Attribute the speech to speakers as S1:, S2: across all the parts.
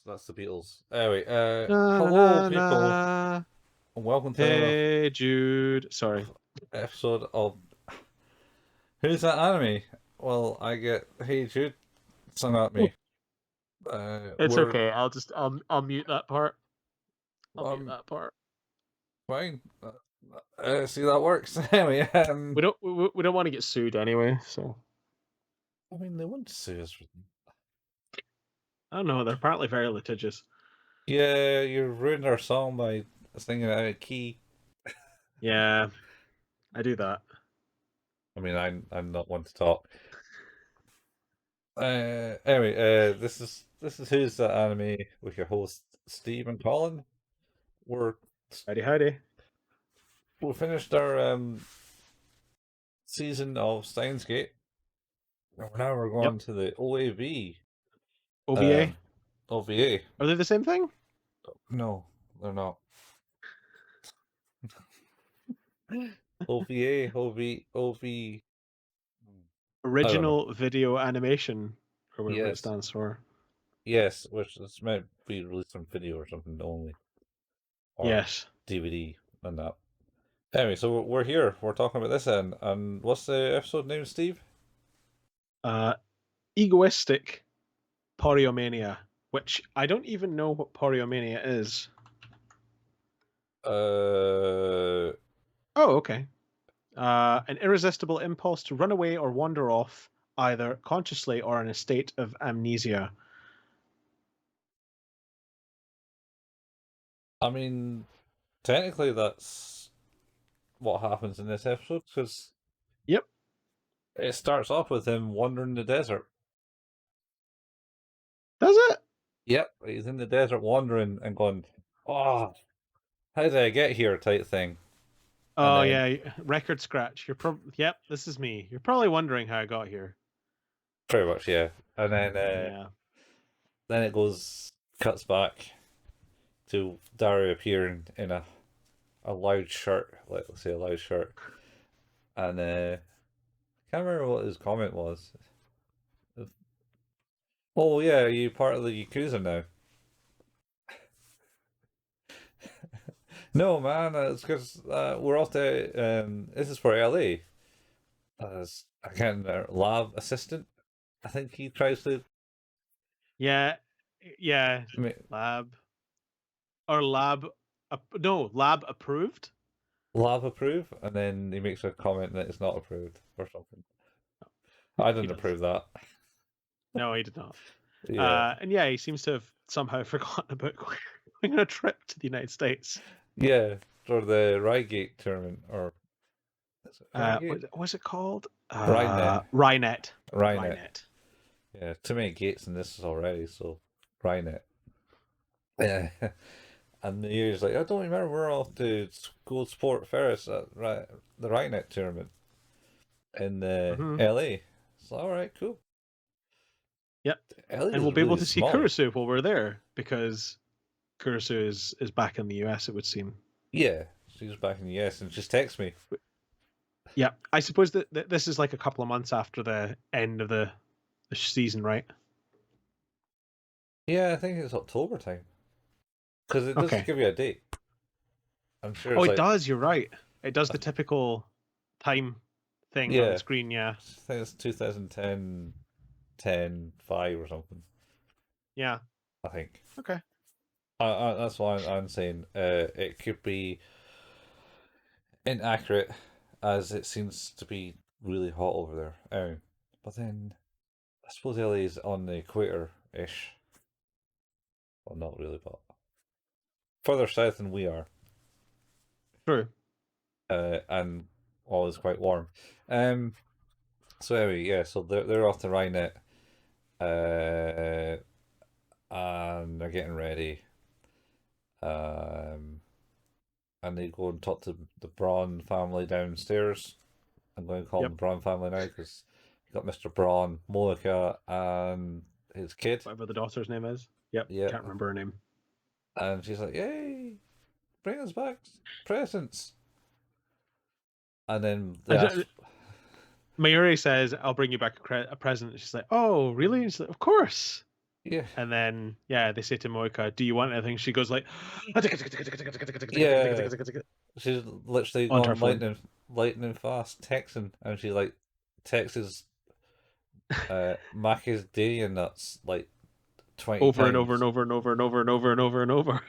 S1: That's the Beatles. Anyway,
S2: Na, na,
S1: hello
S2: na,
S1: people,
S2: na.
S1: and welcome to another
S2: Hey, Jude. Sorry.
S1: episode of Who's That Anime? Well, I get Hey Jude sung at me.
S2: It's
S1: We're
S2: okay. I'll mute that part. I'll mute
S1: um
S2: that part.
S1: fine. See that works. Anyway,
S2: We don't want to get sued anyway, so
S1: I mean they wouldn't sue us for.
S2: I don't know. They're apparently very litigious.
S1: Yeah, you ruined our song by singing it out of key.
S2: Yeah, I do that.
S1: I mean, I'm not one to talk. Anyway, this is Who's That Anime with your host Steve and Colin. We're
S2: Howdy, howdy.
S1: we finished our season of Steins. Now we're
S2: Yep.
S1: going to the OAV
S2: OVA.
S1: OVA.
S2: Are they the same thing?
S1: No, they're not. OVA, OV. I don't know.
S2: Original Video Animation, or whatever it
S1: Yes,
S2: stands for.
S1: yes, which this might be released on video or something only, or
S2: Yes.
S1: DVD and that. Anyway, so we're here. We're talking about this end, and what's the episode name, Steve?
S2: Egoistic Poriomania, which I don't even know what Poriomania is.
S1: Uh,
S2: Oh, okay. An irresistible impulse to run away or wander off, either consciously or in a state of amnesia.
S1: I mean, technically that's what happens in this episode because
S2: Yep.
S1: it starts off with him wandering the desert.
S2: Does it?
S1: Yep, he's in the desert wandering and going, "Oh, how did I get here?" type thing. And
S2: Oh
S1: then
S2: yeah, record scratch. Yep, this is me. You're probably wondering how I got here.
S1: pretty much, yeah. And
S2: Yeah.
S1: then it cuts back to Dario appearing in a loud shirt, let's say a loud shirt, and can't remember what his comment was. Oh yeah, you part of the Yakuza now. No man, it's because we're off to this is for LA as a kind of lab assistant. I think he tries to
S2: Yeah. Yeah. Lab or lab. No, lab approved.
S1: lab approve, and then he makes a comment that it's not approved or something. I
S2: He
S1: didn't
S2: does.
S1: approve that.
S2: No, he did not.
S1: Yeah,
S2: And yeah, he seems to have somehow forgotten about going on a trip to the United States.
S1: yeah, for the Rygate tournament or is it Rygate?
S2: What's it called?
S1: Rynet,
S2: Rynet.
S1: Rynet.
S2: Rynet.
S1: Yeah, too many gates in this already, so Rynet. Yeah. And the year's like, I don't remember, we're off to Gold Sport Ferris at the Rynet tournament in
S2: Mm-hmm.
S1: LA. So, alright, cool.
S2: Yep.
S1: LA
S2: And we'll
S1: is
S2: be able
S1: really
S2: to see
S1: small.
S2: Kurusu while we're there because Kurusu is back in the US, it would seem.
S1: Yeah, she's back in the US and just texts me.
S2: Yeah, I suppose that this is like a couple of months after the end of the season, right?
S1: Yeah, I think it's October time. Because it doesn't
S2: Okay.
S1: give you a date. I'm sure
S2: Oh,
S1: it's
S2: it
S1: like,
S2: does. You're right. It does the typical time thing on the
S1: yeah,
S2: screen. Yeah.
S1: I think it's 2010, 10, 5 or something.
S2: Yeah.
S1: I think.
S2: Okay.
S1: That's why I'm saying it could be inaccurate as it seems to be really hot over there. But then I suppose LA is on the equator ish. Well, not really, but further south than we are.
S2: True.
S1: And always quite warm. So anyway, yeah, so they're off to Rynet, uh, and they're getting ready. Um, and they go and talk to the Braun family downstairs. I'm going to call them
S2: Yep.
S1: the Braun family now because you got Mr. Braun, Monica, and his kid.
S2: Whatever the daughter's name is. Yep.
S1: Yeah.
S2: Can't remember her name.
S1: And she's like, "Yay, bring us back presents." And then they ask,
S2: Mayuri says, "I'll bring you back a present." She's like, "Oh, really?" She's like, "Of course."
S1: Yeah,
S2: And then, yeah, they say to Moika, "Do you want anything?" She goes like,
S1: yeah. She's literally
S2: onto her
S1: gone
S2: phone
S1: lightning fast texting, and she like texts macadamia nuts like 20
S2: over and over and
S1: times.
S2: over and over and over and over and over and over.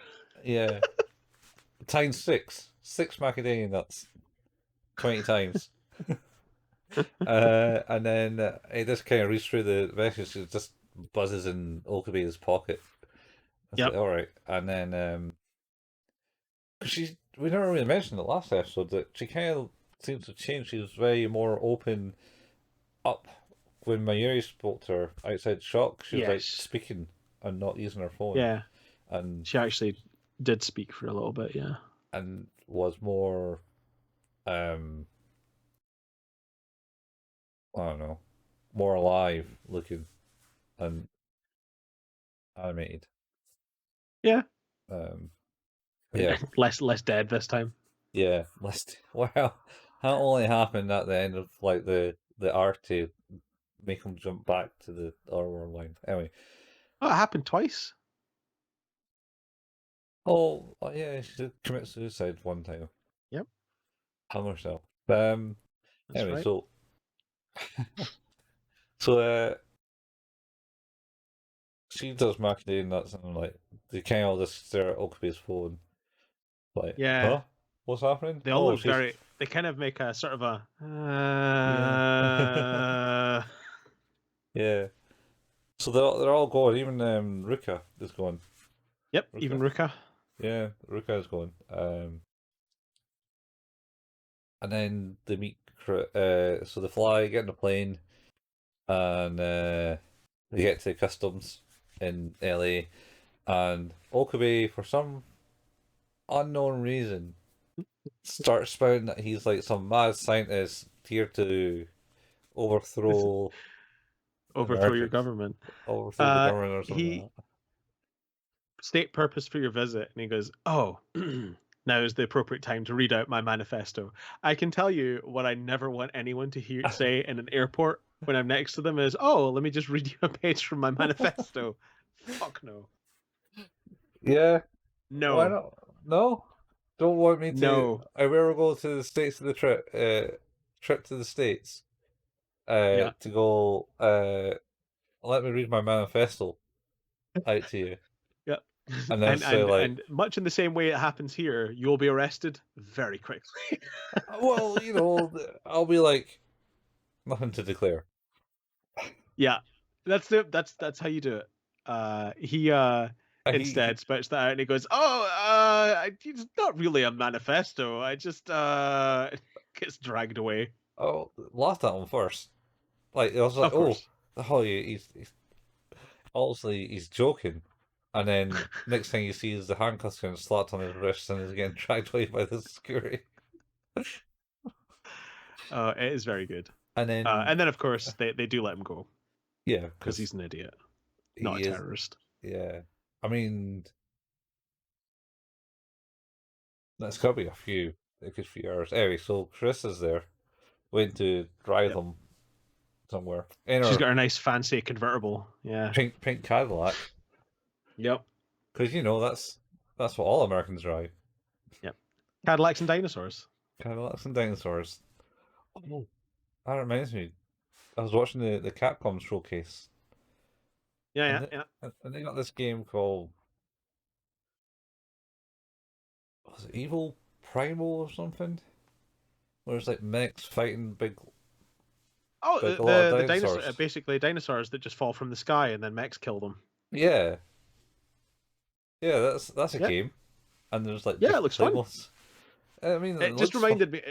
S1: Yeah, times six macadamia nuts 20 times. And then it just kind of reads through the message. It just buzzes in Okabe's pocket. It's like,
S2: Yep.
S1: all right. And then, 'cause we never really mentioned the last episode that she kind of seems to change. She was very more open up when Mayuri spoke to her outside Shock. She was like
S2: Yes.
S1: speaking and not using her phone,
S2: Yeah.
S1: and
S2: She actually did speak for a little bit. Yeah.
S1: was more, um, I don't know, more alive looking and animated.
S2: Yeah.
S1: Um, yeah,
S2: Less dead this time.
S1: yeah. List. Well, that only happened at the end of like the arc to make him jump back to the other world line. Anyway,
S2: Oh, it happened twice.
S1: yeah, she did commit suicide one time.
S2: Yep.
S1: Hung herself.
S2: That's
S1: Anyway,
S2: right.
S1: so she does macadamia nuts, and I'm like, they kind of all just stare at Okabe's phone, like,
S2: Yeah.
S1: huh? What's happening?
S2: They all
S1: Oh,
S2: look
S1: she's
S2: very. They kind of make a sort of a.
S1: yeah, yeah. So they're all going. Even Ruka is going.
S2: Yep. Even
S1: Ruka,
S2: Ruka.
S1: yeah, Ruka is going. And then they meet. So they fly, get in the plane, and they get to customs in LA. And Okabe, for some unknown reason, starts spouting that he's like some mad scientist here to overthrow
S2: Overthrow your
S1: Americans,
S2: government.
S1: overthrow the government or something
S2: He
S1: like that.
S2: state purpose for your visit, and he goes, "Oh, now is the appropriate time to read out my manifesto." I can tell you what I never want anyone to hear say in an airport when I'm next to them is, "Oh, let me just read you a page from my manifesto." Fuck no,
S1: Yeah, why
S2: no,
S1: not? No, don't want me to.
S2: no.
S1: I will go to the states of the trip to the states.
S2: Yeah,
S1: To go. Let me read my manifesto out to you,
S2: yeah.
S1: and then
S2: and
S1: say
S2: and
S1: like,
S2: and much in the same way it happens here, you'll be arrested very quickly.
S1: well, I'll be like nothing to declare.
S2: Yeah, that's how you do it. He
S1: He
S2: instead spouts that out and he goes, "Oh, it's not really a manifesto. I just gets dragged away."
S1: laughed at him first. Like I was like,
S2: Of course.
S1: he's obviously he's joking, and then next thing you see is the handcuffs getting slapped on his wrists and he's getting dragged away by the security.
S2: It is very good.
S1: And then
S2: And then of course they do let him go
S1: yeah,
S2: because
S1: because
S2: he's an idiot, not a
S1: he is
S2: terrorist.
S1: yeah. I mean, that's got to be a good few hours. Anyway, so Chris is there, waiting to drive
S2: Yep.
S1: them somewhere in
S2: She's
S1: her
S2: got her nice fancy convertible. Yeah.
S1: pink Cadillac,
S2: Yep.
S1: because that's what all Americans drive.
S2: Yep. Cadillacs and dinosaurs.
S1: Cadillacs and dinosaurs. Oh, that reminds me. I was watching the Capcom showcase,
S2: Yeah,
S1: and
S2: yeah, yeah.
S1: they got this game called was it Evil Primal or something, where it's like mechs fighting
S2: Oh,
S1: a lot of
S2: the dinosaur
S1: dinosaurs.
S2: basically dinosaurs that just fall from the sky and then mechs kill them.
S1: Yeah, yeah, that's a
S2: Yeah.
S1: game, and there's like
S2: Yeah, it
S1: different
S2: looks fun.
S1: playlists. I mean, it
S2: It just
S1: looks fun.
S2: reminded me.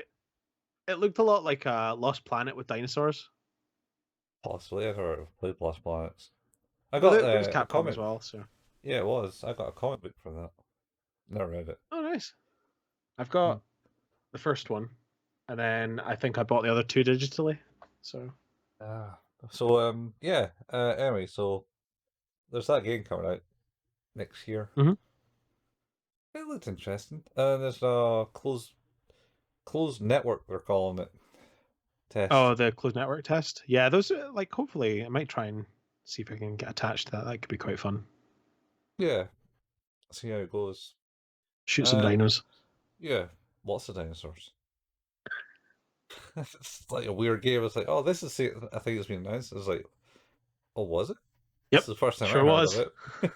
S2: It looked a lot like Lost Planet with dinosaurs.
S1: Possibly, I've never played Lost Planets. I
S2: Well,
S1: got
S2: it was
S1: a
S2: Capcom as
S1: comic.
S2: well. So,
S1: Yeah, it was. I got a comic book for that. Never read it.
S2: oh, nice. I've
S1: Hmm.
S2: got the first one, and then I think I bought the other two digitally. So,
S1: Ah. So yeah. Anyway, so there's that game coming out next year.
S2: Mhm.
S1: It looked interesting. There's a closed network they're calling it test.
S2: Oh, the closed network test. Yeah, those like hopefully I might try and See if I can get attached to that. That could be quite fun.
S1: Yeah, see how it goes.
S2: Shoot some dinos.
S1: Yeah, lots of dinosaurs. It's like a weird game. It's like, oh, this is I think it's been announced. It's like, oh, was it? This is
S2: Yep,
S1: the first time I
S2: sure
S1: heard of
S2: was.
S1: it.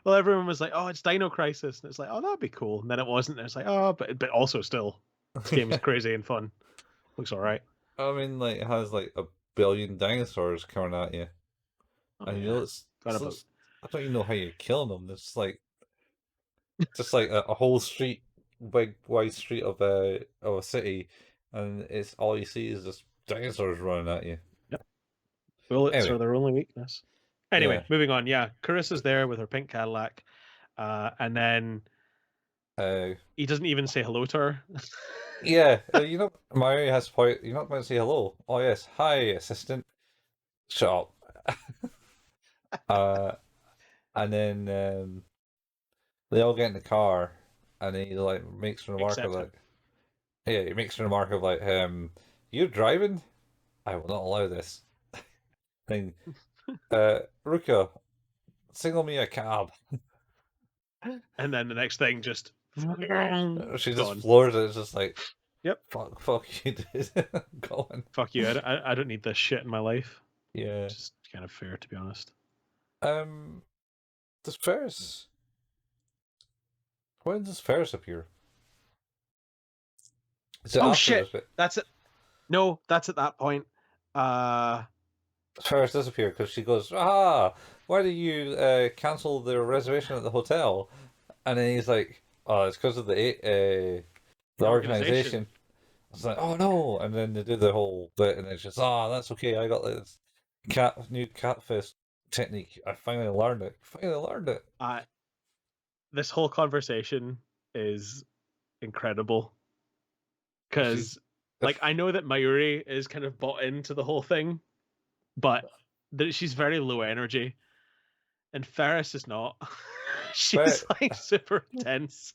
S2: Well, everyone was like, "Oh, it's Dino Crisis," and it's like, "Oh, that'd be cool." And then it wasn't. And it's like, "Oh, but also still, this game is
S1: Yeah.
S2: crazy and fun. Looks all right."
S1: I mean, like, it has like a billion dinosaurs coming at you.
S2: Oh
S1: And you
S2: yeah,
S1: know,
S2: got about.
S1: I don't even know how you're killing them. It's like, just like a whole street, big wide street of a city, and it's all you see is just dinosaurs running at you.
S2: Yep. Bullets
S1: Anyway,
S2: are their only weakness.
S1: yeah.
S2: Anyway, moving on. Yeah, Carissa's there with her pink Cadillac, and then
S1: Uh,
S2: he doesn't even say hello to her.
S1: yeah, you know, Mario has point. You're not meant to say hello. Oh yes, hi, assistant. Shut up. Uh, and then they all get in the car, and he like makes a remark of
S2: Except him.
S1: like, yeah, he makes a remark of like, you're driving. I will not allow this. Thing. Ruka, single me a cab.
S2: And then the next thing just
S1: She just
S2: gone.
S1: floors it. It's just like,
S2: Yep.
S1: fuck you, dude. Go on.
S2: Fuck you. I don't need this shit in my life.
S1: Yeah.
S2: Just kind of fair, to be honest.
S1: Um, does Ferris? When does Ferris appear? Is it
S2: Oh
S1: after
S2: shit!
S1: this bit?
S2: That's it. No, that's at that point. Uh,
S1: Ferris does appear because she goes, why did you cancel the reservation at the hotel? And then he's like, oh, it's because of the
S2: organization.
S1: organization. It's like, oh no! And then they do the whole bit, and it's just, that's okay. I got this new catfish technique. I finally learned it. Finally learned it.
S2: This whole conversation is incredible
S1: She's
S2: because, like, I know that Mayuri is kind of bought into the whole thing, but she's very low energy, and Ferris is not. She's
S1: but
S2: like super tense.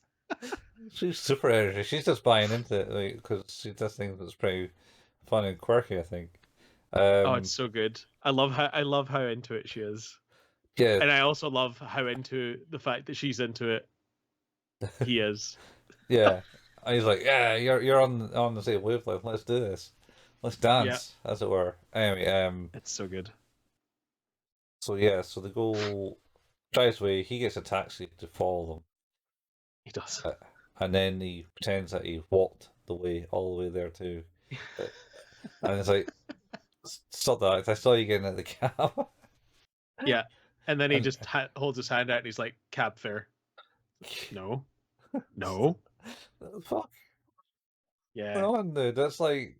S1: she's super energy. She's just buying into it because she does things that's pretty fun and quirky. I think.
S2: Oh, it's
S1: Um,
S2: so good. I love how into it she is,
S1: yeah,
S2: and I also love how into the fact that she's into it. He is.
S1: yeah. And he's like, yeah, you're on the same wavelength. Let's do this. Let's
S2: Yeah,
S1: dance, as it were. Anyway,
S2: it's so good.
S1: so yeah, so they go drives away. He gets a taxi to follow
S2: He does.
S1: them, and then he pretends that he walked the way all the way there too. And it's like, stop that! I saw you getting out of the cab.
S2: Yeah, and then he
S1: And
S2: just holds his hand out and he's like, "Cab fare." No, no.
S1: fuck
S2: Yeah,
S1: on, dude. That's like,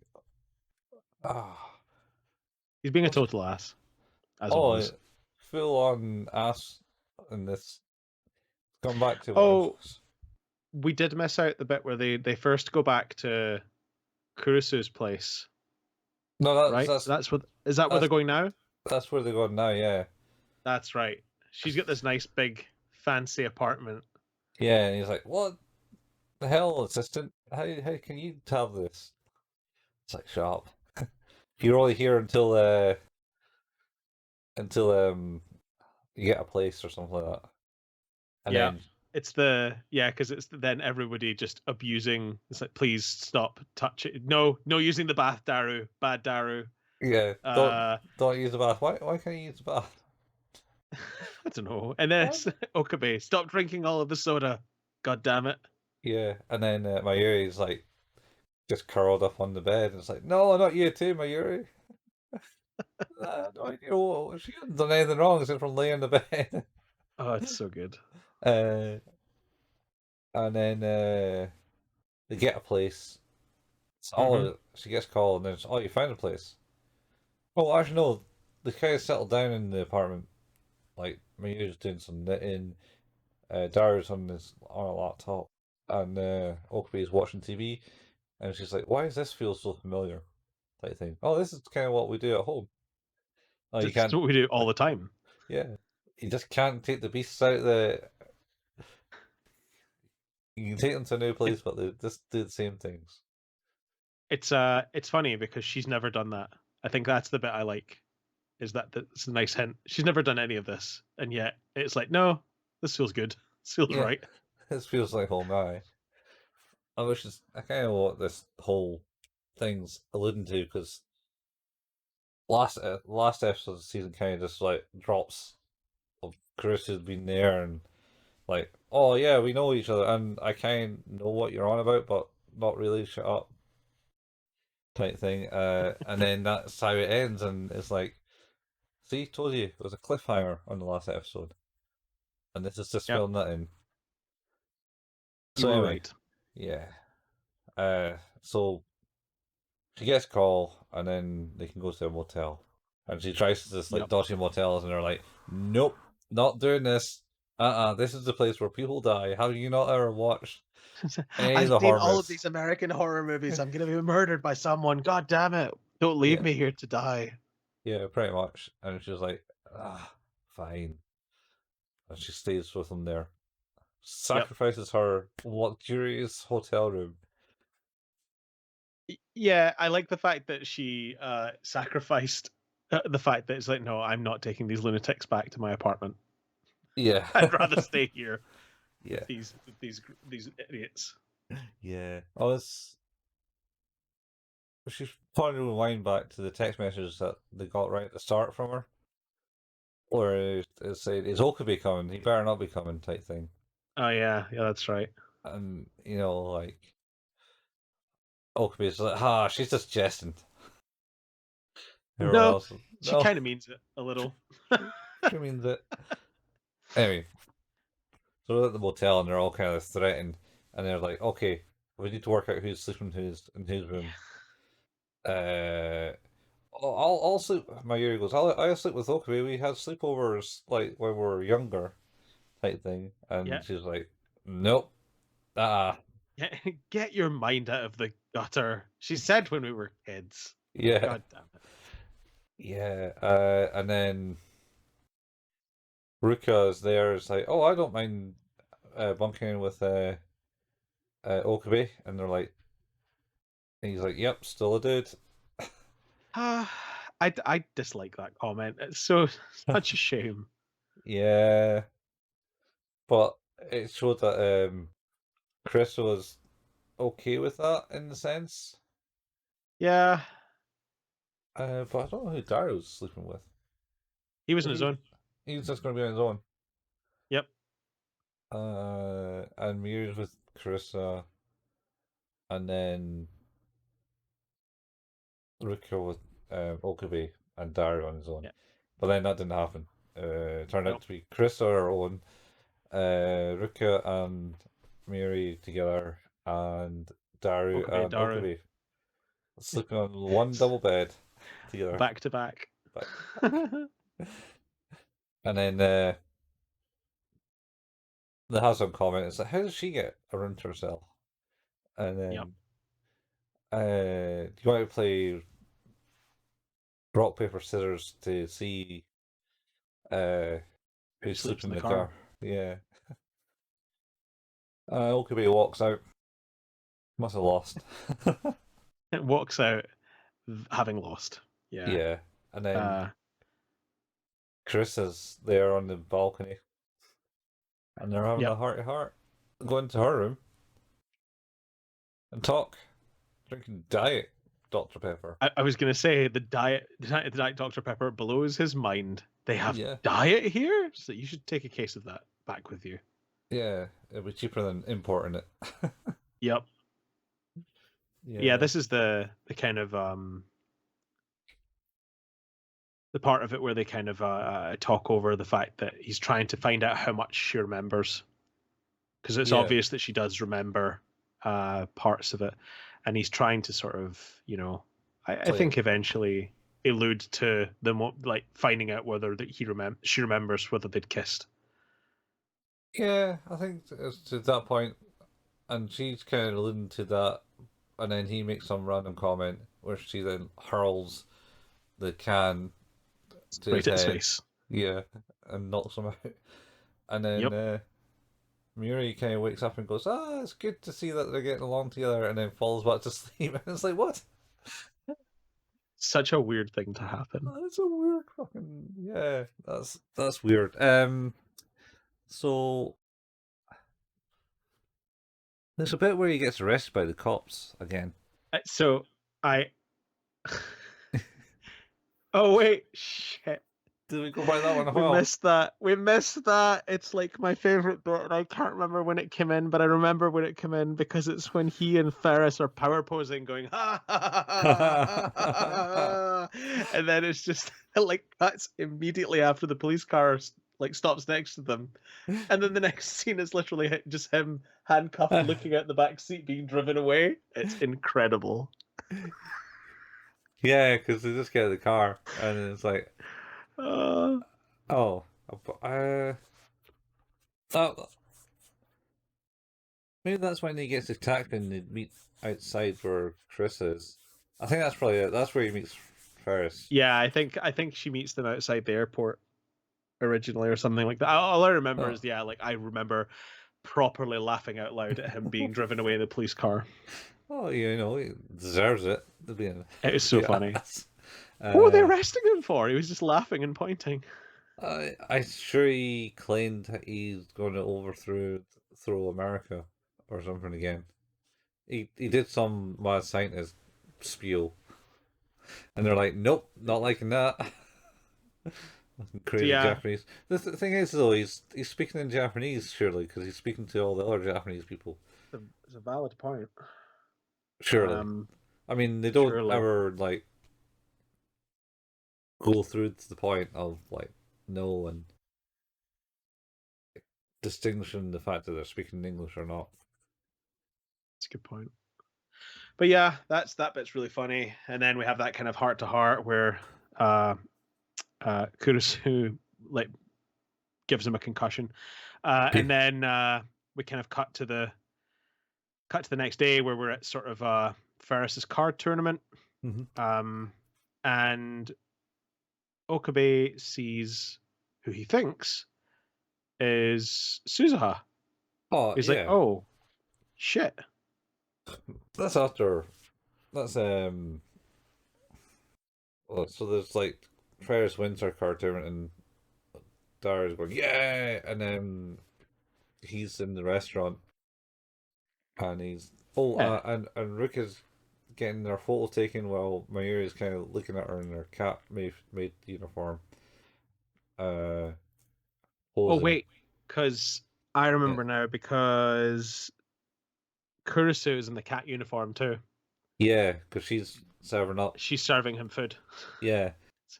S1: ah,
S2: he's being a
S1: what's
S2: total ass, as
S1: oh,
S2: always.
S1: full on ass in this. Come back to what it
S2: Oh,
S1: was.
S2: we did miss out the bit where they first go back to Kurisu's place,
S1: No,
S2: right? That's what is that where they're
S1: that's
S2: going now?
S1: that's where they're going now. Yeah,
S2: That's right. She's got this nice big fancy apartment.
S1: yeah. And he's like, what the hell, assistant? How can you tell this? It's like, shut up. You're only here until you get a place or something like that, and
S2: Yeah.
S1: then
S2: It's because it's then everybody just abusing. It's like, please stop touching. No using the bath, Daru. Bad Daru.
S1: yeah,
S2: Uh,
S1: don't use the bath. Why can't you use the bath?
S2: I don't know. And then it's Okabe, stop drinking all of the soda. God damn it.
S1: Yeah, and then Mayuri's like just curled up on the bed, and it's like, no, not you too, Mayuri. No, you know, she hasn't done anything wrong except from laying in the bed.
S2: Oh, it's so good.
S1: uh, and then they get a place. It's all of
S2: Hmm.
S1: it. She gets called, and then it's, oh, you found a place. Oh, actually, no. The guys settled down in the apartment. Like Mayuri's doing some knitting. Dara's on a laptop, and Okabe's watching TV, and she's like, "Why does this feel so familiar?" Type thing. Oh, this is kind of what we do at home. Oh, you
S2: It's
S1: can't.
S2: what we do all the time.
S1: Yeah, you just can't take the beasts out of the. You can take them to a new
S2: It,
S1: place, but they just do the same things.
S2: it's funny because she's never done that. I think that's the bit I like. is that it's a nice hint. She's never done any of this, and yet it's like, no, this feels good. This feels
S1: Yeah,
S2: right.
S1: this feels like home now. I kind of know what this whole thing's alluding to because last episode of the season kind of just like drops of Carissa's been there and like, oh yeah, we know each other, and I kind of know what you're on about, but not really. Shut up, type thing. And then that's how it ends, and it's like, see, told you, it was a cliffhanger on the last episode, and this is just
S2: Yep,
S1: filling that in.
S2: you
S1: So
S2: were
S1: anyway,
S2: right.
S1: yeah. So she gets a call, and then they can go to a motel, and she tries to just like
S2: Yep.
S1: dodgy motels, and they're like, nope, not doing this. This is the place where people die. Have you not ever watched any of
S2: I've
S1: the
S2: seen
S1: horror
S2: all of
S1: movies?
S2: these American horror movies. I'm gonna be murdered by someone. God damn it! Don't leave
S1: Yeah,
S2: me here to die.
S1: yeah, pretty much. And she's like, fine. And she stays with him there.
S2: Yep.
S1: Sacrifices her luxurious hotel room.
S2: Yeah, I like the fact that she sacrificed the fact that it's like, no, I'm not taking these lunatics back to my apartment.
S1: Yeah.
S2: I'd rather stay here
S1: Yeah.
S2: with these idiots.
S1: Yeah. Oh, she's trying to rewind back to the text messages that they got right at the start from her. Or it's saying, is Okabe coming? He better not be coming, type thing.
S2: Oh yeah, yeah, that's right.
S1: And, like, Okabe's like, ah, she's just jesting. Everyone
S2: No,
S1: else,
S2: she
S1: no,
S2: kind of means it a little.
S1: she means it. Anyway, so they're at the motel and they're all kind of threatened. And they're like, okay, we need to work out who's sleeping in whose room. Uh, I'll sleep. My Yuri goes, I'll sleep with Okabe. We had sleepovers like when we were younger, type thing.
S2: Yeah,
S1: And she's like, nope, ah,
S2: get your mind out of the gutter. She said when we were kids.
S1: yeah,
S2: God damn it.
S1: yeah. And then Ruka is there. It's like, oh, I don't mind bunking in with Okabe, and they're like, and he's like, yep, still a dude.
S2: I dislike that comment. It's so such a shame.
S1: Yeah, but it showed that Chris was okay with that in the sense.
S2: Yeah,
S1: But I don't know who Darrow's sleeping with.
S2: he was in
S1: Or
S2: his own.
S1: he's just going to be on his own.
S2: Yep.
S1: And Miri's with Carissa, and then Ruka with Okabe and Dario on his own.
S2: Yeah.
S1: But then that didn't happen. It turned out
S2: No.
S1: to be Carissa on her own, Ruka and Miri together, and Dario
S2: Okabe
S1: and
S2: Daru.
S1: Okabe sleeping on one double bed together.
S2: Back to back.
S1: But, and then they have some comment. It's like, how does she get a room to herself? And
S2: Yep.
S1: then, do you want to play rock paper scissors to see
S2: Who
S1: who's
S2: sleeps
S1: sleeping
S2: in
S1: in
S2: the
S1: the
S2: car?
S1: car? Yeah. Okabe walks out. Must have lost.
S2: It walks out having lost. Yeah.
S1: Yeah. And then
S2: Uh,
S1: Chris is there on the balcony, and they're having a
S2: yep.
S1: heart to heart. Go into her room and talk, drinking diet Dr Pepper.
S2: I was gonna say the diet Dr Pepper blows his mind. They have
S1: Yeah.
S2: diet here, so you should take a case of that back with you.
S1: Yeah, it'd be cheaper than importing it.
S2: Yep. Yeah,
S1: Yeah.
S2: this is the kind of the part of it where they kind of talk over the fact that he's trying to find out how much she remembers, because it's
S1: Yeah.
S2: obvious that she does remember parts of it, and he's trying to sort of, I
S1: Like,
S2: think eventually allude to like finding out whether that she remembers whether they'd kissed.
S1: yeah, I think it's to that point, and she's kind of alluding to that, and then he makes some random comment where she then hurls the can to
S2: Right
S1: his
S2: at his
S1: head,
S2: face.
S1: yeah, and knocks him out. And then
S2: Yep.
S1: Muri kind of wakes up and goes, it's good to see that they're getting along together, and then falls back to sleep. And it's like, what?
S2: Such a weird thing to happen.
S1: That's a weird fucking yeah. That's weird. So there's a bit where he gets arrested by the cops again.
S2: So I. Oh wait, shit.
S1: Did we go by that one as
S2: We
S1: well?
S2: missed that. We missed that. It's like my favorite bit, and I can't remember when it came in, but I remember when it came in because it's when he and Ferris are power posing, going ha ha ha ha, ha, ha, ha, ha. And then it's just like cuts immediately after the police car like stops next to them, and then the next scene is literally just him handcuffed, looking out the back seat, being driven away. It's incredible.
S1: Yeah, because they just get out of the car and it's like,
S2: Uh,
S1: oh, that, maybe that's when he gets attacked and they meet outside where Chris is. I think that's probably it. That's where he meets Ferris.
S2: yeah, I think she meets them outside the airport originally or something like that. All I remember
S1: Oh,
S2: is yeah, like I remember properly laughing out loud at him being driven away in the police car.
S1: oh, you know, he deserves it to be in
S2: It was so
S1: the
S2: funny.
S1: ass.
S2: What were they
S1: Uh,
S2: arresting him for? He was just laughing and pointing.
S1: I'm sure he claimed that he's going to throw America or something again. He did some mad scientist spiel, and they're like, nope, not liking that.
S2: So
S1: Crazy
S2: yeah,
S1: Japanese. The thing is, though, he's speaking in Japanese, surely, because he's speaking to all the other Japanese people.
S2: it's a valid point.
S1: Surely.
S2: Um,
S1: I mean, they don't
S2: surely.
S1: ever like go through to the point of like no and distinguishing the fact that they're speaking English or not.
S2: That's a good point. But yeah, that bit's really funny. And then we have that kind of heart to heart where Kurisu like gives him a concussion. And then we kind of cut to the next day where we're at sort of Ferris's card tournament.
S1: Mm-hmm.
S2: Um, and Okabe sees who he thinks is Suzuha.
S1: Oh
S2: He's like,
S1: yeah,
S2: oh shit.
S1: that's after that's well, so there's like Ferris wins her card tournament and Dara's going yeah, and then he's in the restaurant and he's
S2: Yeah.
S1: and Rick is getting their photo taken while Mayuri is kind of looking at her in her cat made uniform, uh,
S2: Oh
S1: posing.
S2: wait, because I
S1: Yeah,
S2: remember now because Kurisu is in the cat uniform too.
S1: yeah, because she's serving up.
S2: She's serving him food.
S1: Yeah,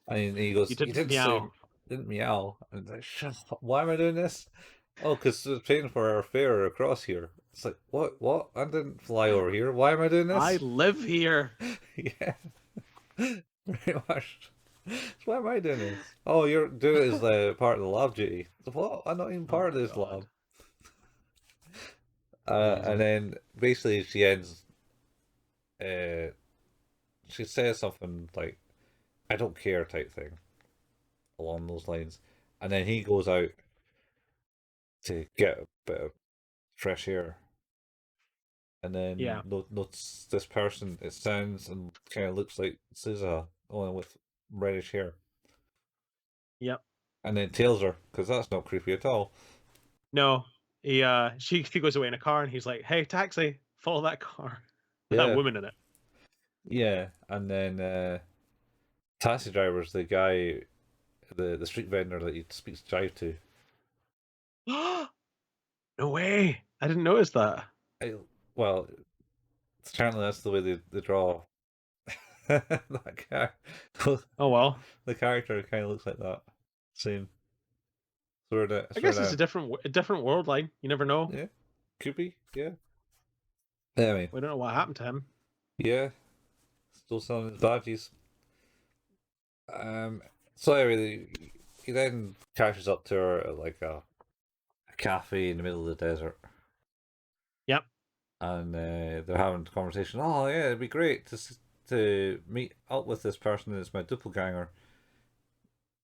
S1: and he
S2: You
S1: goes, "You
S2: didn't
S1: didn't say,
S2: meow.
S1: didn't meow." And it's like, shut up. Why am I doing this? Oh, because they're paying for our fare across here. It's like, what? What? I didn't fly over here. Why am I doing
S2: I
S1: this?
S2: live here.
S1: Yeah, very much. So why am I doing this? Oh, you're doing it as part of the lab duty. What? I'm not even
S2: Oh
S1: part of
S2: my
S1: this lab.
S2: god. Amazing.
S1: And then basically she ends. Uh, she says something like, "I don't care" type thing along those lines, and then he goes out to get a bit of fresh air, and then
S2: Yeah.
S1: notice this person. It sounds and kind of looks like Suza, only with reddish hair,
S2: Yep.
S1: and then tails her because that's not creepy at all.
S2: No. She goes away in a car and he's like, hey, taxi, follow that car with that
S1: Yeah,
S2: woman in it.
S1: yeah, and then taxi driver's the guy, the street vendor that he speaks drive to.
S2: No way. I didn't notice that.
S1: I, well, apparently that's the way they draw that guy.
S2: Oh well.
S1: The character kind of looks like that. Same
S2: I
S1: sort
S2: guess it's
S1: of
S2: a different world line. You never know.
S1: yeah, could be yeah. Anyway,
S2: We don't know what happened to him.
S1: yeah, still selling his badges. So anyway, he then catches up to her at like a cafe in the middle of the desert,
S2: Yep.
S1: and they're having a conversation. Oh yeah, it'd be great to meet up with this person. It's my doppelganger.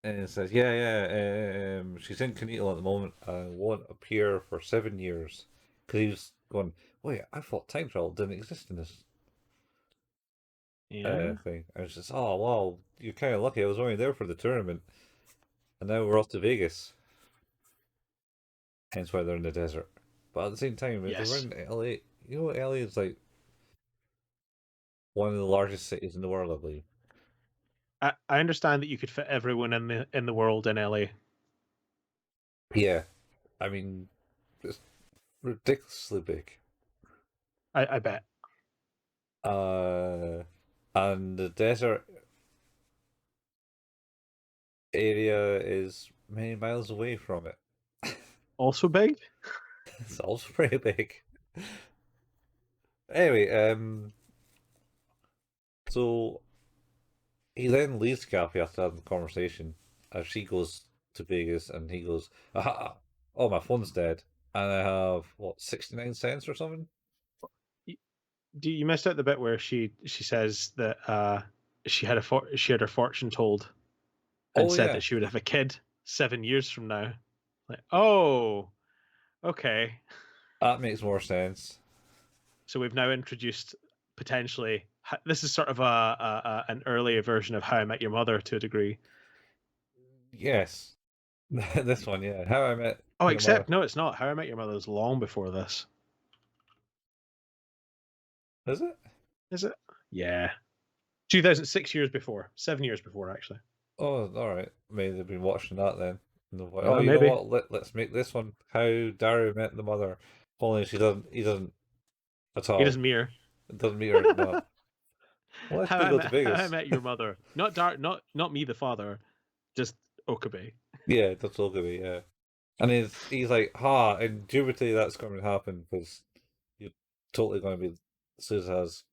S1: And it says, yeah, yeah, she's in Canito at the moment and won't appear for 7 years. Because he was going, wait, I thought time travel didn't exist in this.
S2: Yeah.
S1: thing. I was just, oh wow, you're kind of lucky. I was only there for the tournament, and now we're off to Vegas. Hence why they're in the desert. But at the same time, if they were
S2: Yes.
S1: in LA, you know, LA is like one of the largest cities in the world, I believe.
S2: I understand that you could fit everyone in the world in LA.
S1: Yeah, I mean, it's ridiculously big.
S2: I bet.
S1: Uh, and the desert area is many miles away from it.
S2: Also big?
S1: It's also pretty big. Anyway, so he then leaves Kathy after having the conversation as she goes to Vegas and he goes, aha, oh, my phone's dead. And I have, what, 69 cents or something?
S2: Do you missed out the bit where she says that she had her fortune told and
S1: Oh,
S2: said
S1: yeah,
S2: that she would have a kid 7 years from now. Like, oh, okay.
S1: that makes more sense.
S2: So we've now introduced potentially this is sort of an earlier version of How I Met Your Mother to a degree.
S1: Yes. This one, yeah. How I Met
S2: Oh,
S1: Your Mother.
S2: except no, it's not. How I Met Your Mother is long before this.
S1: Is it?
S2: Is it? Yeah, 2006 years before, 7 years before actually.
S1: Oh, all right. Maybe they've been watching that then. And they're like, oh,
S2: Oh,
S1: you know
S2: maybe
S1: what? Let's make this one How Daryl Met the Mother. Only he doesn't at
S2: he
S1: all.
S2: doesn't mirror.
S1: It doesn't meet her. No. Unless they go to
S2: How I
S1: Vegas.
S2: Met Your Mother. Not me, the father. Just Okabe.
S1: Yeah, that's all gonna be, yeah. And he's like, ha, indubitably that's going to happen because you're totally going to be Suza's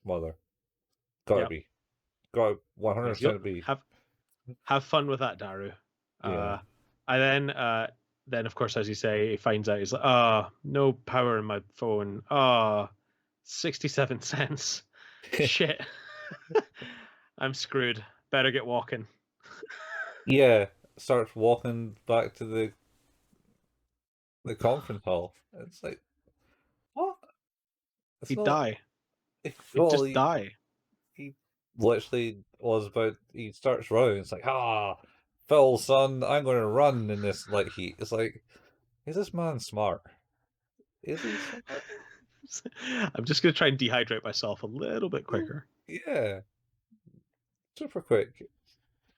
S1: mother. Gotta
S2: Yep.
S1: be. Gotta
S2: Like, yep.
S1: 100% be.
S2: Have fun with that, Daru.
S1: Yeah.
S2: I then of course, as you say, he finds out he's like, oh, no power in my phone. Oh, 67 cents. Shit. I'm screwed. Better get walking.
S1: Yeah. Starts walking back to the conference hall. It's like, what? It's
S2: He'd
S1: not.
S2: die. He'd
S1: Well,
S2: just die.
S1: he literally was about. He starts running. It's like, ah, Phil, son, I'm going to run in this light heat. It's like, is this man smart? Is he smart?
S2: I'm just gonna try and dehydrate myself a little bit quicker.
S1: Yeah, super quick.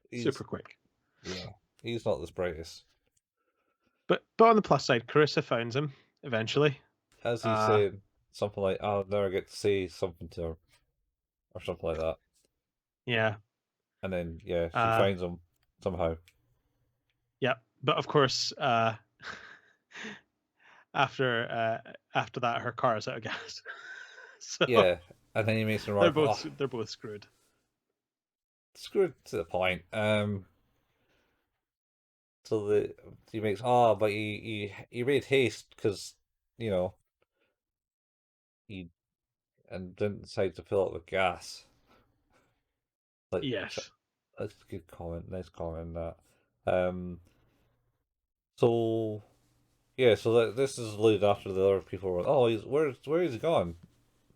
S1: He's
S2: Super quick.
S1: yeah, he's not the brightest.
S2: But on the plus side, Carissa finds him eventually.
S1: As he's
S2: Uh
S1: saying something like, "I'll never get to say something to her," or something like that,
S2: yeah.
S1: and then yeah, she
S2: Uh
S1: finds him somehow.
S2: yeah. But of course, after that her car is out of gas. So
S1: Yeah, and then he makes a remark, "Oh,
S2: they're both screwed.
S1: screwed to the point." So he makes, "Oh, but he made haste because you know he and didn't decide to fill up with gas." Like,
S2: Yes.
S1: that's a good comment. Nice comment on that. So yeah, so this is laid after the other people were, oh, where is he gone?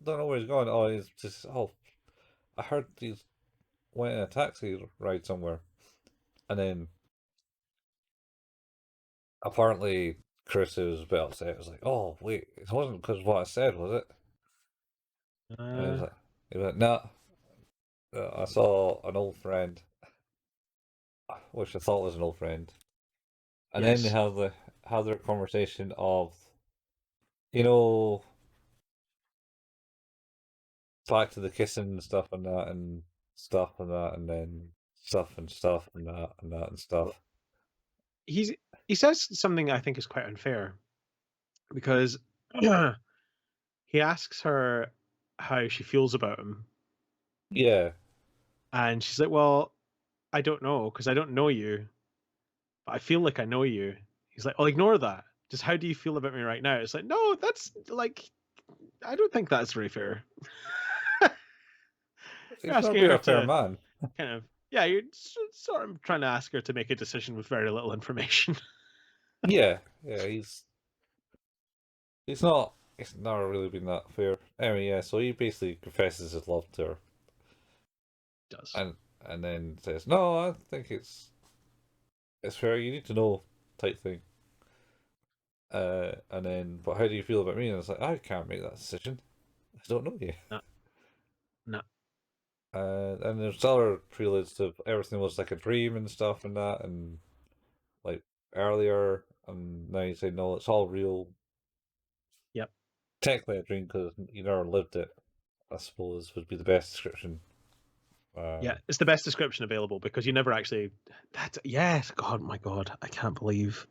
S1: Don't know where he's gone. Oh, he's just, oh, I heard he's went in a taxi ride somewhere, and then apparently Chris was a bit upset. It was like, oh wait, it wasn't because of what I said, was it? And
S2: Uh
S1: he was like, nah, I saw an old friend, which I thought was an old friend, and then they
S2: yes.
S1: have their conversation of, you know, back to the kissing and stuff and that and stuff and that and then stuff and stuff and that and that and stuff.
S2: He's he says something I think is quite unfair because he asks her how she feels about him,
S1: Yeah,
S2: and she's like, "Well, I don't know because I don't know you, but I feel like I know you." He's like, "Well, ignore that. Just how do you feel about me right now?" It's like, no, that's like, I don't think that's very fair. You're
S1: he's not
S2: asking
S1: being
S2: her
S1: a fair
S2: to
S1: man.
S2: kind of, yeah, you're sort of trying to ask her to make a decision with very little information.
S1: Yeah, yeah, he's not. He's never really been that fair. Anyway, yeah. So he basically confesses his love to her,
S2: does.
S1: and then says, "No, I think it's fair. You need to know," type thing. And then, but how do you feel about me? And it's like, I can't make that decision. I don't know you.
S2: No, no.
S1: And there's other preludes to everything was like a dream and stuff and that, and like earlier, and now you say no, it's all real.
S2: Yep.
S1: Technically a dream because you never lived it. I suppose would be the best description.
S2: Yeah, it's the best description available because you never actually. That yes, God, my God, I can't believe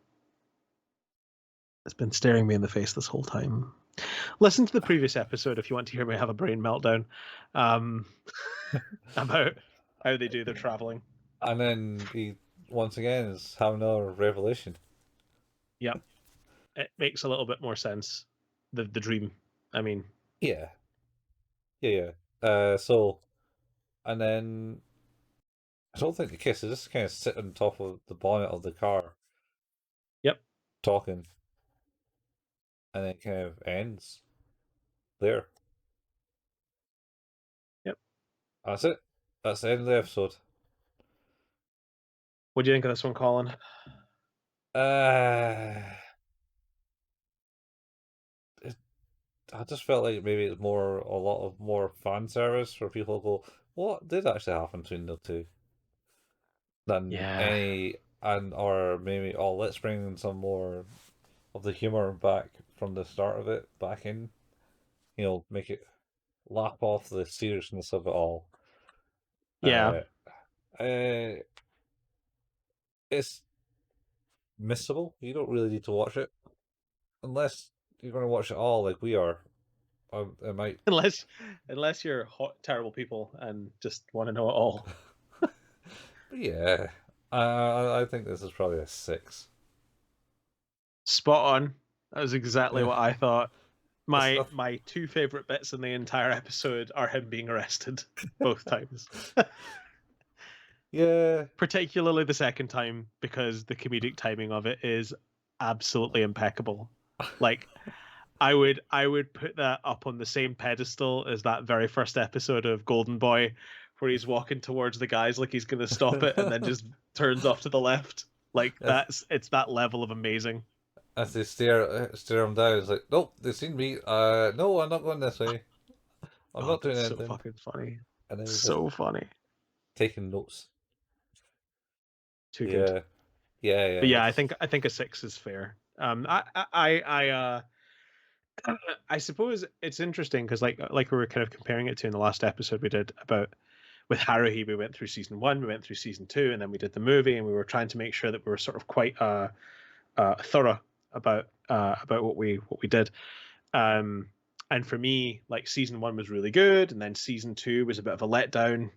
S2: it's been staring me in the face this whole time. Listen to the previous episode if you want to hear me have a brain meltdown um, about how they do their traveling.
S1: And then he once again is having another revelation.
S2: Yep, it makes a little bit more sense. The dream. I mean,
S1: Yeah, yeah. So and then I don't think the kiss is just kind of sit on top of the bonnet of the car
S2: yep,
S1: talking, and then it kind of ends there.
S2: yep.
S1: That's it. That's the end of the episode.
S2: What do you think of this one, Colin?
S1: Uh, it, I just felt like maybe it's more a lot of more fan service for people to go, what did actually happen between the two? Than
S2: Yeah,
S1: any and or maybe oh let's bring in some more of the humor back from the start of it back in. Make it lap off the seriousness of it all.
S2: yeah.
S1: Uh, uh it's missable. You don't really need to watch it unless you're going to watch it all like we are. It might.
S2: Unless you're hot, terrible people and just want to know it all.
S1: But yeah, I think this is probably a 6.
S2: Spot on. That was exactly
S1: Yeah,
S2: what I thought.
S1: it's
S2: My
S1: not.
S2: my two favorite bits in the entire episode are him being arrested both times.
S1: Yeah,
S2: Particularly the second time because the comedic timing of it is absolutely impeccable. Like I would put that up on the same pedestal as that very first episode of Golden Boy where he's walking towards the guys like he's going to stop it and then just turns off to the left. Like
S1: as,
S2: it's that level of amazing.
S1: as they stare him down, it's like, nope, they've seen me. No, I'm not going this way. I'm
S2: Oh,
S1: not doing
S2: that's so
S1: anything.
S2: fucking funny.
S1: And then he's just
S2: So funny.
S1: taking notes.
S2: Too good.
S1: Yeah, yeah.
S2: But yeah, I
S1: It's
S2: think a 6 is fair. I suppose it's interesting because like we were kind of comparing it to in the last episode we did about with Haruhi, we went through season 1, we went through season 2, and then we did the movie, and we were trying to make sure that we were sort of quite thorough about what we did. Um, and for me, like season 1 was really good, and then season 2 was a bit of a letdown,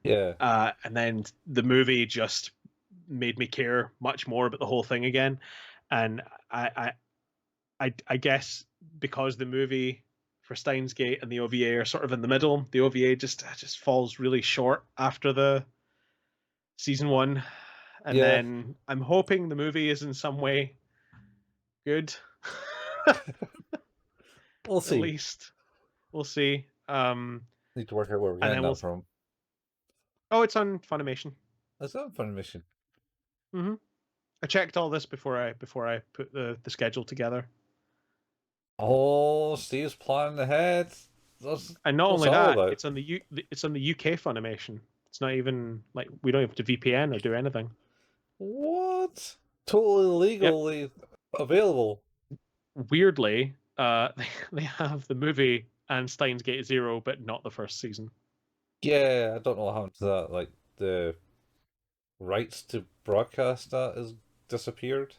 S1: yeah,
S2: and then the movie just made me care much more about the whole thing again. And I guess because the movie for Steins Gate and the OVA are sort of in the middle, the OVA just falls really short after the season 1, and
S1: yeah.
S2: then I'm hoping the movie is in some way good.
S1: We'll
S2: At
S1: see.
S2: least we'll see.
S1: Need to work out where we're
S2: And
S1: getting
S2: then
S1: that from.
S2: oh, it's on Funimation.
S1: That's not a fun mission.
S2: Hmm. I checked all this before I put the schedule together.
S1: Oh, Steve's planning ahead.
S2: And not
S1: What's
S2: only
S1: that all
S2: that,
S1: about?
S2: it's on the UK Funimation. It's not even like we don't have to VPN or do anything.
S1: What? Totally
S2: Yep.
S1: legally available.
S2: Weirdly, they have the movie and Steins Gate Zero, but not the first season.
S1: Yeah, I don't know what happened to that. Like the rights to broadcast that has disappeared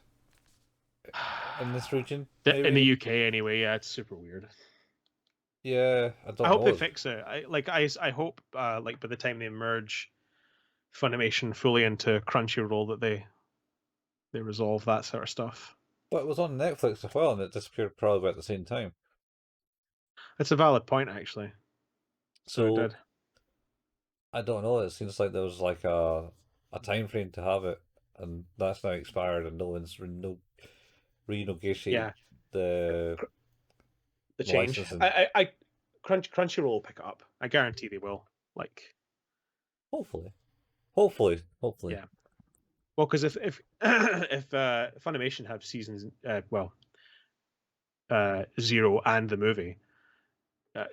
S1: in this region,
S2: In the
S1: maybe.
S2: UK anyway, yeah, it's super weird.
S1: Yeah, I
S2: I
S1: don't
S2: hope they
S1: know.
S2: fix it. I hope like by the time they merge Funimation fully into Crunchyroll that they resolve that sort of stuff.
S1: But it was on Netflix as well, and it disappeared probably about the same time.
S2: It's a valid point actually. So it
S1: So
S2: did.
S1: I don't know. It seems like there was like a time frame to have it, and that's now expired, and no one's renegotiate
S2: Yeah,
S1: the
S2: the change.
S1: licensing.
S2: I Crunchyroll will pick it up. I guarantee they will. Like
S1: Hopefully, hopefully.
S2: Yeah. Well, because if if Funimation have seasons, 0 and the movie,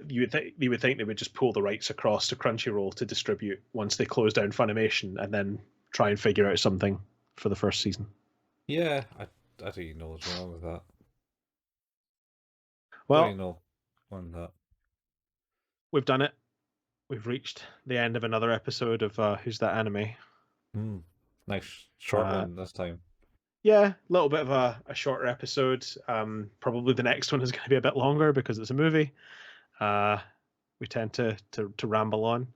S2: you would think they would just pull the rights across to Crunchyroll to distribute once they close down Funimation, and then try and figure out something for the first season.
S1: Yeah, I don't even know what's wrong with that. Don't
S2: Well,
S1: even know on that.
S2: we've done it. We've reached the end of another episode of Who's That Anime?
S1: Hmm. Nice short
S2: Uh,
S1: one this time.
S2: yeah, a little bit of a shorter episode. Probably the next one is going to be a bit longer because it's a movie. Uh, we tend to ramble um,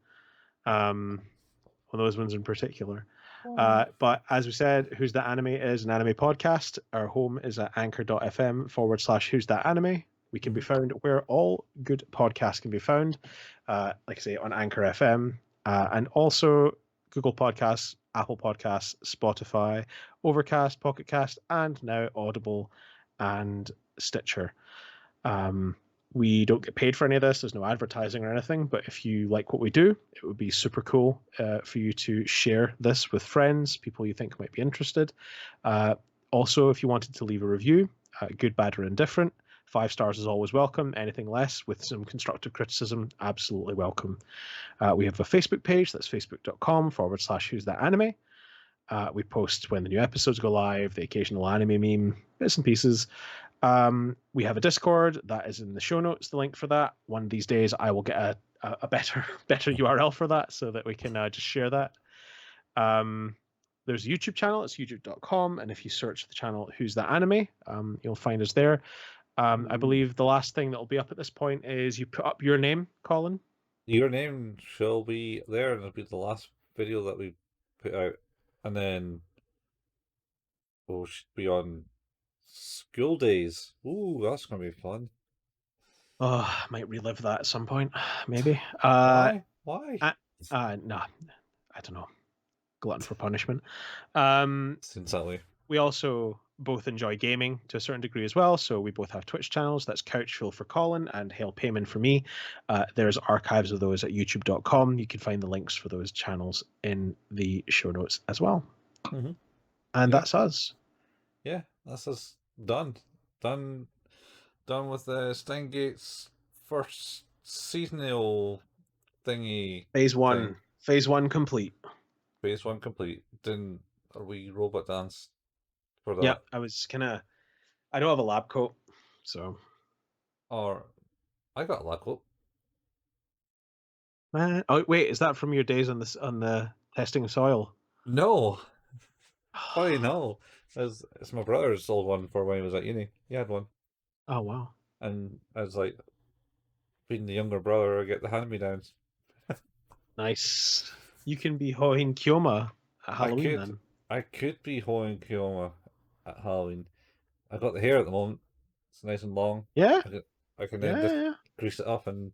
S2: on those ones in particular.
S1: Oh.
S2: But as we said, Who's That Anime is an anime podcast. Our home is at anchor.fm/, Who's That Anime. We can be
S1: Hmm.
S2: found where all good podcasts can be found. Like I say, on Anchor FM, and also Google Podcasts, Apple Podcasts, Spotify, Overcast, Pocket Cast, and now Audible and Stitcher. Um, we don't get paid for any of this. There's no advertising or anything. But if you like what we do, it would be super cool for you to share this with friends, people you think might be interested. Uh, Also, if you wanted to leave a review, good, bad, or indifferent, 5 stars is always welcome. Anything less with some constructive criticism, absolutely welcome. We have a Facebook page. That's facebook.com/, Who's That Anime. We post when the new episodes go live, the occasional anime meme, bits and pieces. We have a Discord that is in the show notes. The link for that. One of these days, I will get a better URL for that so that we can just share that. Um, there's a YouTube channel. It's youtube.com, and if you search the channel "Who's That Anime," you'll find us there. I believe the last thing that will be up at this point is you put up your name, Colin.
S1: Your name shall be there, and it'll be the last video that we put out, and then we'll be on school days. Ooh, that's gonna be fun.
S2: Oh, I might relive that at some point, maybe.
S1: Why? Why?
S2: No, I don't know. Glutton for punishment. Um,
S1: Sincerely.
S2: We also both enjoy gaming to a certain degree as well. So we both have Twitch channels. That's Couchful for Colin and Hail Payman for me. There's archives of those at youtube.com. You can find the links for those channels in the show notes as well.
S1: Mm-hmm.
S2: And
S1: Yeah,
S2: that's us.
S1: yeah. That's us done. Done. Done with the Steingate's first seasonal thingy
S2: Phase
S1: thing.
S2: one. Phase one complete.
S1: Phase one complete. Didn't are we robot dance for that?
S2: Yep. I don't have a lab coat. So,
S1: Or I got luck. Oh,
S2: man. Oh, wait. Is that from your days on the testing of soil?
S1: no. Funny no. It's my brother's old one for when he was at uni. He had one.
S2: Oh, wow.
S1: And I was like, being the younger brother, I get the hand me downs.
S2: Nice. You can be Hoin Kyoma at
S1: I
S2: Halloween
S1: could
S2: then.
S1: I could be Hoen Kioma at Halloween. I got the hair at the moment. It's nice and long.
S2: Yeah.
S1: I can then
S2: Yeah.
S1: just
S2: Yeah.
S1: grease it up and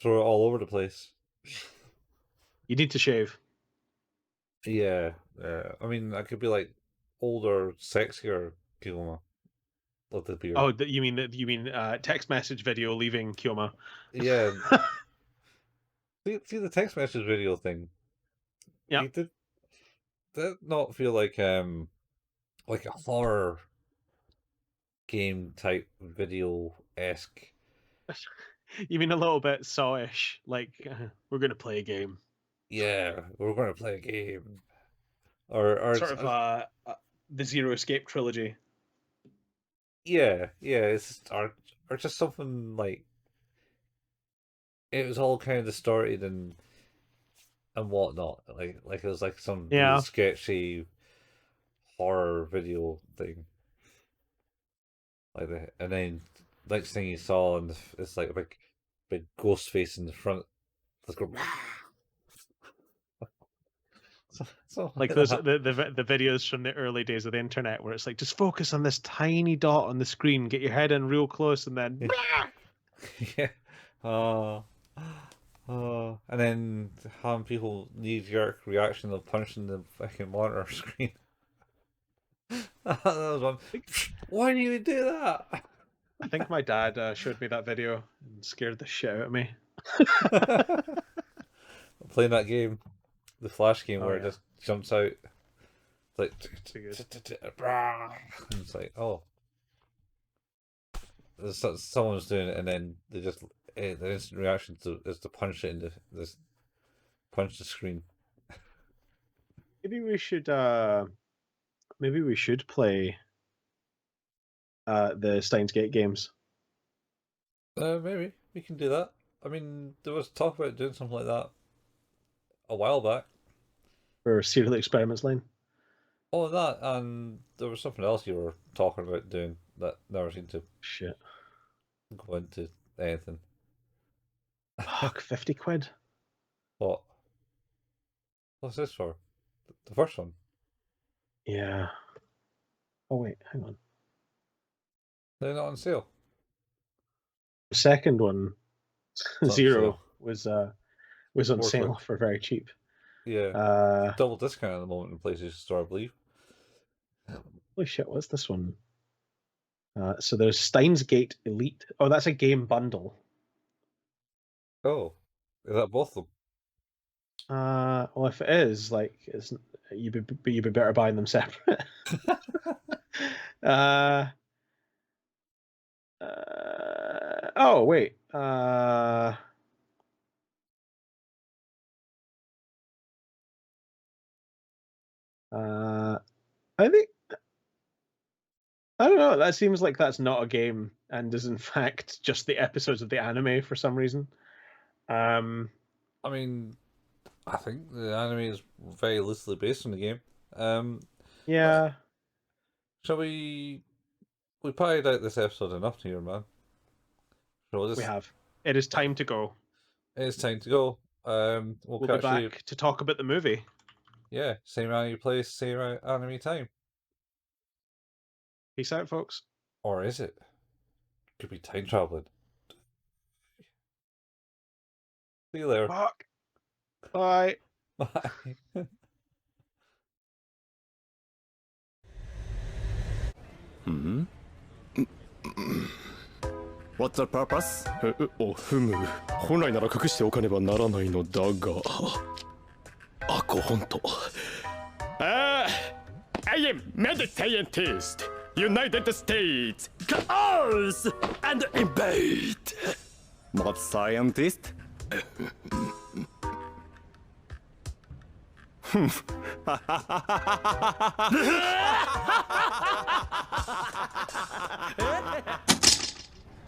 S1: throw it all over the place.
S2: You need to shave.
S1: Yeah, I mean, I could be like older, sexier Kioma with the beard.
S2: Oh, you mean text message video leaving Kyoma?
S1: Yeah, see the text message video thing.
S2: Yeah.
S1: He did not feel like a horror game type video esque.
S2: You mean a little bit sawish, like we're gonna play a game,
S1: Yeah, we're going to play a game, or
S2: sort of the Zero Escape trilogy.
S1: yeah, it's or just something like it was all kind of distorted and whatnot. Like it was like some really
S2: Yeah,
S1: sketchy horror video thing. And then next thing you saw, and it's like a big ghost face in the front. Let's go. So
S2: like
S1: like
S2: those
S1: that.
S2: the videos from the early days of the internet where it's like just focus on this tiny dot on the screen, get your head in real close, and then
S1: Yeah. Uh, and then having people knee jerk reaction of punching the fucking monitor screen. That was one. Why do you do that?
S2: I think my dad showed me that video and scared the shit out of me.
S1: playing that game, the Flash game,
S2: Oh,
S1: where it
S2: yeah.
S1: just jumps out. It's like,
S2: Pretty good.
S1: and it's like, oh, someone's doing it, and then they just the instant reaction is to punch it in this punch the screen.
S2: Maybe we should play the Steins Gate games.
S1: Maybe we can do that. I mean, there was talk about doing something like that a while back.
S2: For Serial Experiments Lane.
S1: Oh, that, and there was something else you were talking about doing that never seemed to
S2: Shit.
S1: go into anything.
S2: Fuck, 50 quid.
S1: What? What's this for? The first one?
S2: Yeah. Oh wait, hang on.
S1: They're not on sale.
S2: The second one,
S1: on
S2: Zero,
S1: sale.
S2: was on
S1: More
S2: sale
S1: quick.
S2: for very cheap.
S1: Yeah. Double discount at the moment in PlayStation Store, I believe.
S2: Holy shit, what's this one? So there's Steins Gate Elite. Oh, that's a game bundle.
S1: Oh, is that both of them?
S2: Well, if it is, like, you'd be better buying them separate. Oh wait. I think I don't know. That seems like that's not a game, and is in fact just the episodes of the anime for some reason.
S1: I mean, I think the anime is very loosely based on the game.
S2: Yeah.
S1: Shall we? We padded out this episode enough here, man. So
S2: We have. It is time to go.
S1: It's time to go. We'll
S2: We'll
S1: catch
S2: be back
S1: you.
S2: to talk about the movie.
S1: Yeah, same anime place, same anime time.
S2: Peace out, folks.
S1: Or is it? Could be time traveling. See you later.
S2: Fuck. Bye.
S1: Bye.
S3: What's the purpose?
S4: おふむ本来なら隠しておかねばならないのだがご本当I am Mad Scientist United States
S3: Chaos and invade. Mad Scientist?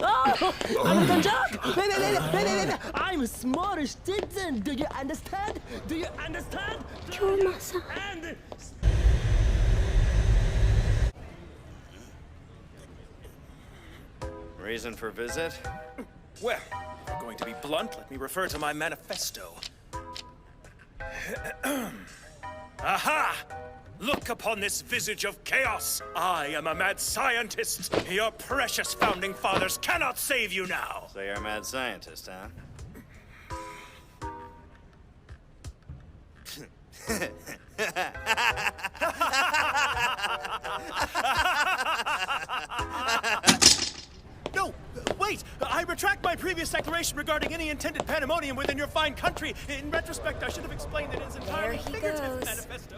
S5: I'm Jack! I'm a smart citizen! Do you understand? Do you understand?
S6: Kyomasa.
S5: And...
S7: Reason for visit?
S8: Well, if we're going to be blunt, let me refer to my manifesto. Aha! Look upon this visage of chaos! I am a mad scientist! Your precious founding fathers cannot save you now!
S7: So you're a mad scientist, huh?
S8: No! Wait! I retract my previous declaration regarding any intended pandemonium within your fine country. In retrospect, I should have explained that it is entirely
S6: There he
S8: figurative
S6: goes.
S8: manifesto.